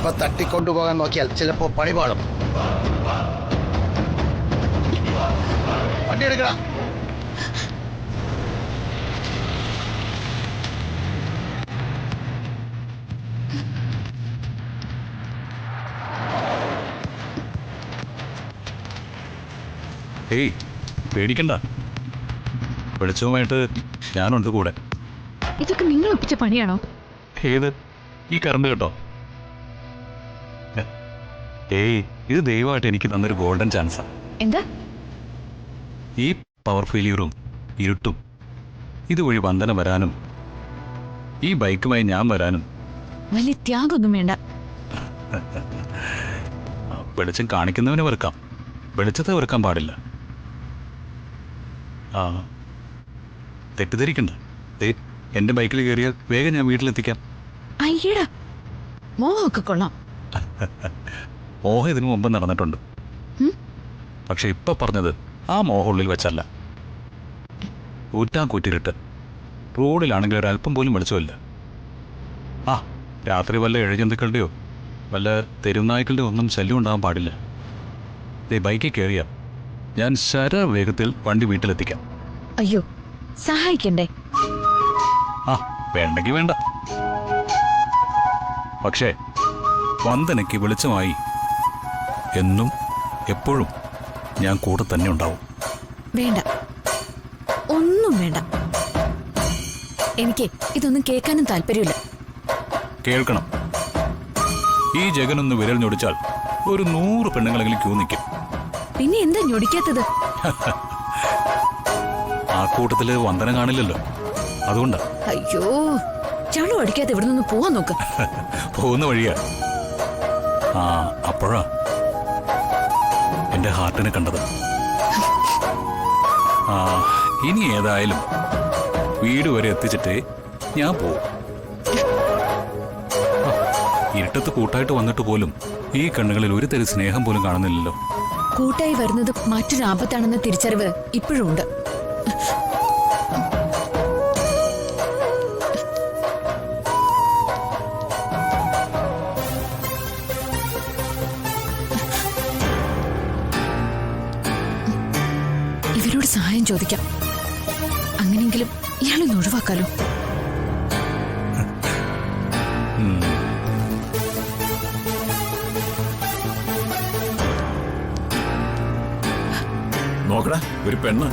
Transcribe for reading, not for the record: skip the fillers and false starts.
ഇപ്പൊ തട്ടിക്കൊണ്ടുപോകാൻ നോക്കിയാൽ ചിലപ്പോ പണി പാടും. വണ്ടി എടുക്കടാ. ഏയ് പേടിക്കണ്ട, വെളിച്ചവുമായിട്ട് ഞാനുണ്ട് കൂടെ. ഇതൊക്കെ നിങ്ങൾ ഒപ്പിച്ച പണിയാണോ? ഏത്? ഈ കറണ്ട് കേട്ടോ? ഏയ്, ഇത് ദൈവമായിട്ട് എനിക്ക് തന്നൊരു ഗോൾഡൻ ചാൻസാ. എന്താ? ഈ പവർ ഫെയിലിയറും ഇരുട്ടും ഇതുവഴി വന്ദന വരാനും ഈ ബൈക്കുമായി ഞാൻ വരാനും വലിയ ത്യാഗമൊന്നും വേണ്ട. വെളിച്ചം കാണിക്കുന്നവനെ വെറുക്കാം, വെളിച്ചത്തെ വെറുക്കാൻ പാടില്ല. ആ, തെറ്റിദ്ധരിക്കണ്ട. എൻ്റെ ബൈക്കിൽ കയറിയാൽ വേഗം ഞാൻ വീട്ടിലെത്തിക്കാം. അയ്യടാ, മോഹമൊക്കെ കൊള്ളാം. മോഹം ഇതിനു മുമ്പ് നടന്നിട്ടുണ്ട്. പക്ഷെ ഇപ്പൊ പറഞ്ഞത് ആ മോഹം ഉള്ളിൽ വെച്ചല്ല. കൂറ്റിരുട്ട്, റോഡിലാണെങ്കിൽ ഒരല്പം പോലും വെളിച്ചമില്ല. ആ, രാത്രി വല്ല ഇഴജന്തുക്കളുടെയോ വല്ല തെരുവുനായ്ക്കളുടെയോ ഒന്നും ശല്യം ഉണ്ടാകാൻ പാടില്ല. ബൈക്കിൽ കയറിയാൽ ഞാൻ ശരവേഗത്തിൽ വണ്ടി വീട്ടിലെത്തിക്കാം. അയ്യോ, സഹായിക്കണ്ടേ? ആ, വേണ്ടെങ്കിൽ വേണ്ട. പക്ഷേ വന്ദനയ്ക്ക് വെളിച്ചമായി എന്നും എപ്പോഴും ഞാൻ കൂടെ തന്നെ ഉണ്ടാവും. വേണ്ട, ഒന്നും വേണ്ട. എനിക്ക് ഇതൊന്നും കേൾക്കാനും താല്പര്യമില്ല. കേൾക്കണം. ഈ ജഗനൊന്ന് വിരൽ ഞൊടിച്ചാൽ ഒരു 100 പെണ്ണുങ്ങളെങ്കിലും ക്യൂ നിൽക്കും. പിന്നെ എന്താ ഞൊടിക്കാത്തത്? ആ കൂട്ടത്തില് വന്ദന കാണില്ലല്ലോ, അതുകൊണ്ടാ. അയ്യോ, ചളു അടിക്കാതെ ഇവിടെ നിന്ന് പോവാൻ നോക്ക്. പോകുന്ന വഴിയാ. ആ, അപ്പോഴാ എന്റെ ഹാർട്ടിനെ കണ്ടത്. ആ, ഇനി ഏതായാലും വീട് വരെ എത്തിച്ചിട്ടേ ഞാൻ പോവും. ഇരുട്ടത്ത് കൂട്ടായിട്ട് വന്നിട്ട് പോലും ഈ കണ്ണുകളിൽ ഒരു തരി സ്നേഹം പോലും കാണുന്നില്ലല്ലോ. കൂട്ടായി വരുന്നത് മറ്റൊരു ആപത്താണെന്ന തിരിച്ചറിവ് ഇപ്പോഴും ഉണ്ട്. ഇവരോട് സഹായം ചോദിക്കാം. അങ്ങനെയെങ്കിലും ഇയാളൊന്ന് ഒഴിവാക്കാലോ. നോക്കടാ, ഒരു പെണ്ണ്.